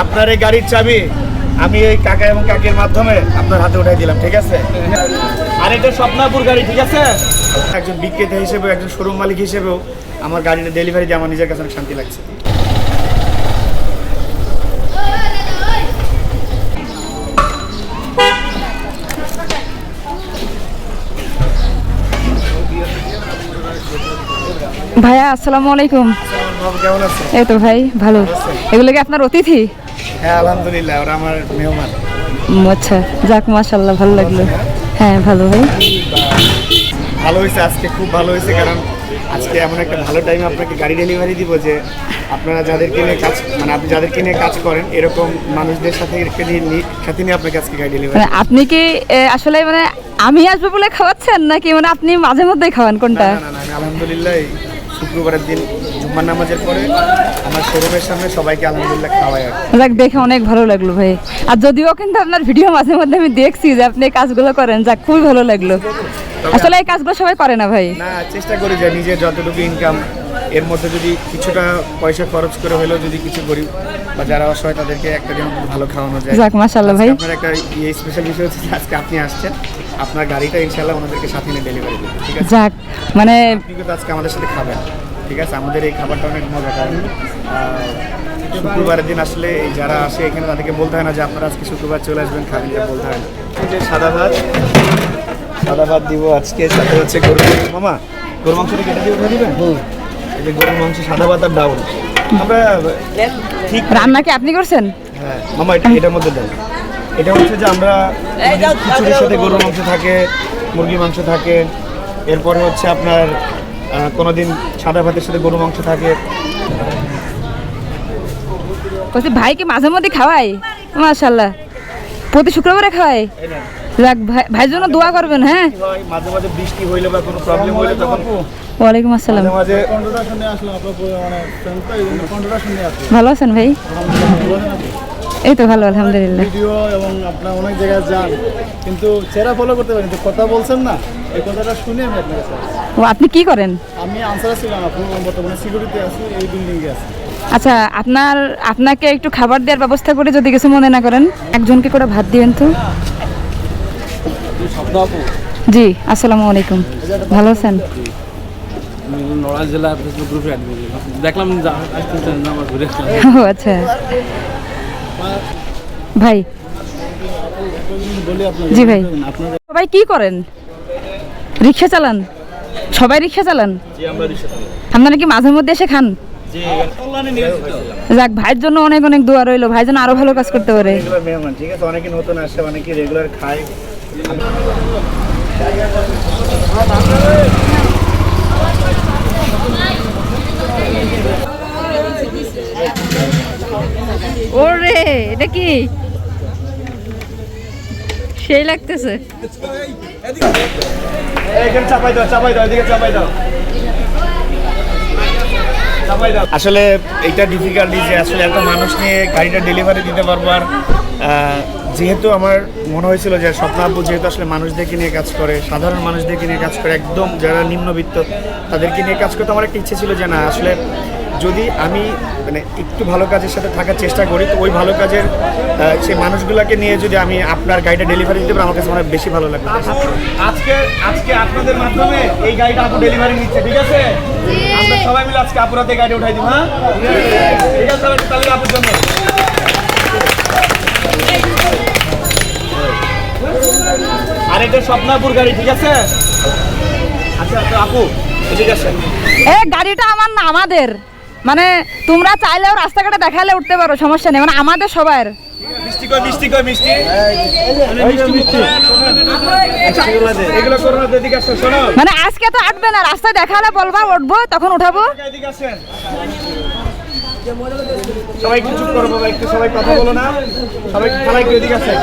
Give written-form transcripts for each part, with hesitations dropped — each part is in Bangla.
আপনার এই গাড়ির চাবি আমি এই কাকা এবং কাকির মাধ্যমে আপনার হাতে উঠাই দিলাম, ঠিক আছে? আর এটা স্বপ্নাপুর গাড়ি, ঠিক আছে? একজন বিক্রেতা হিসেবেও, একজন শোরুম মালিক হিসেবেও আমার গাড়িটা ডেলিভারি দিয়ে আমার নিজের কাছে অনেক শান্তি লাগছে। ভাইয়া আসসালামু আলাইকুম। কেমন আছেন? এই তো ভাই ভালো। এগুলো কি আপনার অতিথি? হ্যাঁ আলহামদুলিল্লাহ, ওরা আমার মেহমান। আচ্ছা, যাক মাশাআল্লাহ, ভালো লাগলো। হ্যাঁ ভালো ভাই, ভালো হয়েছে আজকে, খুব ভালো হয়েছে। কারণ আজকে এমন একটা ভালো টাইমে আপনাকে গাড়ি ডেলিভারি দিব যে আপনারা যাদেরকে নিয়ে কাজ, মানে আপনি যাদেরকে নিয়ে কাজ করেন এরকম মানুষদের সাথে নিয়ে আপনাকে আজকে গাড়ি ডেলিভারি। মানে আপনি কি আসলে মানে আমি আসবো বলে খাওয়াচ্ছেন নাকি মানে আপনি মাঝে মধ্যেই খাওয়ান কোনটা? না না, আলহামদুলিল্লাহ শুক্রবারের দিন জুম্মার নামাজের পরে আমার শোরুমের সামনে সবাইকে আলহামদুলিল্লাহ খাওয়াই। যাক, দেখে অনেক ভালো লাগলো ভাই। আর যদিও কিন্তু আপনার ভিডিও মাঝে মধ্যে আমি দেখছি যে আপনি এই কাজগুলো করেন, যাক খুবই ভালো লাগলো। আসলে এই কাজগুলো সবাই করে না ভাই। না, চেষ্টা করি যে নিজের যতটুকু ইনকাম এর মধ্যে যদি কিছুটা পয়সা খরচ করে হলেও যদি কিছু করি বা যারা অসহায় তাদেরকে একটা যেন ভালো খাওয়ানো যায়। যাক মাশাআল্লাহ ভাই। আপনার একটা স্পেশাল বিষয় হচ্ছে আজকে আপনি আসছেন, আপনার গাড়িটা ইনশাআল্লাহ ওনাদেরকে সাথে নিয়ে ডেলিভারি দেবেন, ঠিক আছে? যাক, মানে আপনি কিন্তু আজকে আমাদের সাথে খাবেন, ঠিক আছে? আমাদের এই খাবারটা অনেক মজা। কারণ শুক্রবারের দিন আসলে যারা আসে এখানে তাদেরকে বলতে হয় না যে আপনারা আজকে শুক্রবার চলে আসবেন খাবেন, বলতে হয় না। যে সাদা ভাত দিব আজকে, সাথে হচ্ছে গরু মামা গরু মাংসটা কেটে দিয়ে উঠে দিবেন। এই যে গরুর মাংস, সাদা ভাত আর ডাউল। আমরা ঠিক রান্না কি আপনি করছেন? হ্যাঁ মামা, এটার মধ্যে দেন। এটা হচ্ছে যে আমরা খিচুড়ির সাথে গরুর মাংস থাকে, মুরগির মাংস থাকে, এরপরে হচ্ছে আপনার কোনোদিন সাদা ভাতের সাথে গরু মাংস থাকে। বলছি ভাই কি মাঝে মধ্যে খাওয়াই? মাশাআল্লাহ, প্রতি শুক্রবারে খাওয়াই। যাক, ভাইয়ের জন্য দোয়া করবেন। হ্যাঁ, মাঝে মাঝে বৃষ্টি হইলে বা কোনো প্রবলেম হইলে তখন ওয়ালাইকুম আসসালাম। মাঝে ভালো আছেন ভাই? এই তো ভালো আলহামদুলিল্লাহ। ভিডিও এবং আপনার অনেক জায়গায় যান কিন্তু চেহারা ফলো করতে পারেন, তো কথা বলছেন না, এই কথাটা শুনে আমি আপনার কাছে আসছি। ও, আপনি কি করেন? আমি আনসার ছিলাম, আপনি বর্তমানে সিকিউরিটি আছি এই বিল্ডিংয়ে আছি। আচ্ছা, আপনাকে একটু খাবার দেওয়ার ব্যবস্থা করে, যদি কিছু মনে না করেন, একজনকে করে ভাত দিবেন তো। জি, আসসালামু আলাইকুম। ভালো আছেন? নড়াইল জেলা ফেসবুক গ্রুপে অ্যাড করি, দেখলাম আমার ঘুরে ও আচ্ছা ভাই। জি ভাই, সবাই কি করেন? রিক্সা চালান? সবাই রিক্সা চালান? আপনারা কি মাঝে মধ্যে এসে খান? যাক, ভাইয়ের জন্য অনেক অনেক দোয়া রইলো, ভাই যেন আরো ভালো কাজ করতে পারে। মেহমান, ঠিক আছে? অনেকে নতুন আসে, অনেকে রেগুলার খায়। ওরে, এটা কি সেই লাগতেছে? এখানে চাপাই দাও, এদিকে চাপাই দাও। আসলে এইটা ডিফিকাল্টি যে আসলে একটা মানুষ নিয়ে গাড়িটা ডেলিভারি দিতে পারবো। আর যেহেতু আমার মনে হয়েছিল যে স্বপ্ন আপু যেহেতু আসলে মানুষদেরকে নিয়ে কাজ করে, সাধারণ মানুষদেরকে নিয়ে কাজ করে, একদম যারা নিম্নবিত্ত তাদেরকে নিয়ে কাজ করতে আমার একটা ইচ্ছে ছিল যে না, আসলে যদি আমি মানে একটু ভালো কাজের সাথে থাকার চেষ্টা করি তো ওই ভালো কাজের সেই মানুষগুলোকে নিয়ে যদি আমি আপনার গাড়িটা ডেলিভারি দিতে পারি আমার কাছে অনেক বেশি ভালো লাগবে। আজকে আপনাদের মাধ্যমে এই গাড়িটা আপু ডেলিভারি নিচ্ছে, ঠিক আছে? আমরা সবাই মিলে আজকে আপুর হাতে গাড়ি উঠাই দিব। হ্যাঁ, ঠিক আছে? তাহলে আপুর জন্য আর এটা স্বপ্নাপুর গাড়ি, ঠিক আছে? আচ্ছা আপু, ঠিক আছে? এই গাড়িটা আমার না, আমাদের। মানে তোমরা চাইলেও রাস্তাঘাটে দেখালে উঠতে পারো, সমস্যা নেই। মানে আমাদের সবার। মিষ্টি এগুলো করো না, এদিকে আসো, শোনো। মানে আজকে তো আটবে না, রাস্তায় দেখালে বলবা, উঠবো, তখন উঠাবো। এদিকে আসেন সবাই, একটু চুপ করো বাবা, একটু সবাই কথা বলো না, সবাই একটু এদিকে আসেন।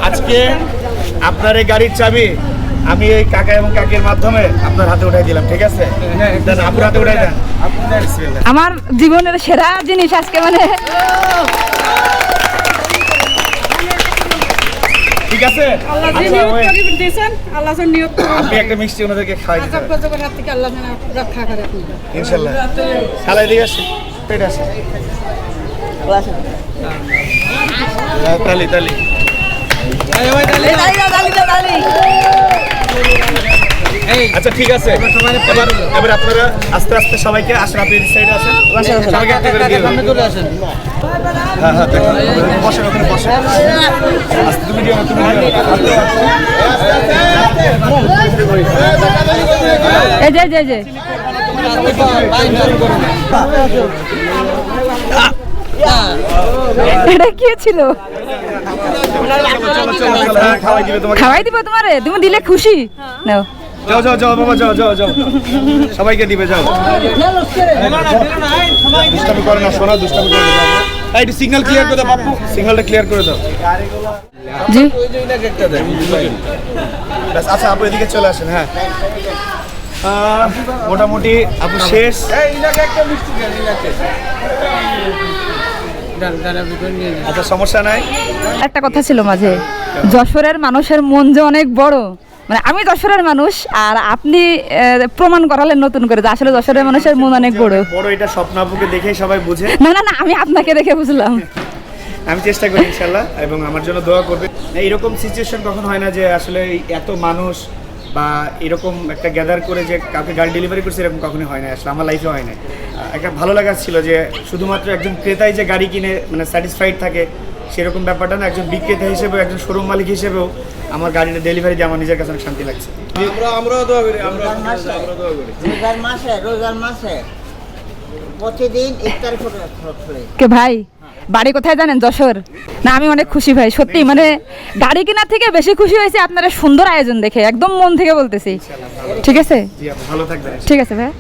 আজকে আপনার এই গাড়ির চাবি আমি এই কাকা এবং কাকির মাধ্যমে আপনার হাতে উঠাই দিলাম, ঠিক আছে? দেন আপুর হাতে উঠাই দেন। আমার জীবনের সেরা জিনিস আজকে, মানে ঠিক আছে? আল্লাহ যে আচ্ছা, নিয়ত করে দিয়েছেন, আল্লাহ যে নিয়ত করে আপনি একটা মিষ্টি ওনাদেরকে খাওয়াই দিতে আজব গজবের হাত থেকে আল্লাহ যেন রক্ষা করে আপনাকে। ইনশাল্লাহ। খালাই দিয়ে আসি, পেট আসে। তালি তালি। আচ্ছা ঠিক আছে, এবার আপনারা আস্তে আস্তে সবাইকে আসেন, আপনি এই সাইডে আসেন, সবাইকে একটা করে দিয়ে দেন। হ্যাঁ হ্যাঁ দেখেন, বসেন ওখানে বসেন। আস্তে তুমি দিও না, তুমি দিও না। এই যে এটা কি ছিল? চলো চলো চলো, হ্যাঁ, খাওয়াই দিবে তোমাকে। খাওয়াই দিব তোমারে? তুমি দিলে খুশি? নাও। যাও যাও যাও বাবা, যাও যাও যাও, সবাইকে দিবে, যাও। দুষ্টামি করে না, শোনা, দুষ্টামি করে না। এই একটু সিগন্যাল ক্লিয়ার করে দাও বাপু, সিগন্যালটা ক্লিয়ার করে দাও। জি ব্যাস, আচ্ছা আপু এদিকে চলে আসেন। হ্যাঁ মোটামুটি আপু শেষ। আচ্ছা সমস্যা নাই। একটা কথা ছিল মাঝে, যশোরের মানুষের মন যে অনেক বড়, মানে আমি যশোরের মানুষ আর আপনি প্রমাণ করালেন নতুন করে যে আসলে যশোরের মানুষের মন অনেক বড়। বড় এটা স্বপ্ন আপুকে দেখেই সবাই বুঝে। না না না, আমি আপনাকে দেখে বুঝলাম। আমি চেষ্টা করি ইনশাল্লাহ, এবং আমার জন্য দোয়া করবে। এইরকম সিচুয়েশন কখন হয় না যে আসলে এত মানুষ বা এরকম একটা গ্যাদার করে যে কাউকে গাড়ি ডেলিভারি করছে, এরকম কখনোই হয় না, আসলে আমার লাইফে হয় না। একটা ভালো লাগা ছিল যে শুধুমাত্র একজন ক্রেতাই যে গাড়ি কিনে মানে স্যাটিসফাইড থাকে সেরকম ব্যাপারটা না, একজন বিক্রেতা হিসেবেও একজন শোরুম মালিক হিসেবেও আমার গাড়িটা ডেলিভারি দিয়ে আমার নিজের কাছে অনেক শান্তি লাগছে। রোজার মাসে প্রতিদিন ইফতার করে কে ভাই বাড়ি কোথায় জানেন? যশোর। না আমি অনেক খুশি ভাই, সত্যি মানে গাড়ি কেনার থেকে বেশি খুশি হয়েছে আপনারা সুন্দর আয়োজন দেখে, একদম মন থেকে বলতেছি। ঠিক আছে, জি আপু ভালো থাকবেন। ঠিক আছে ভাই।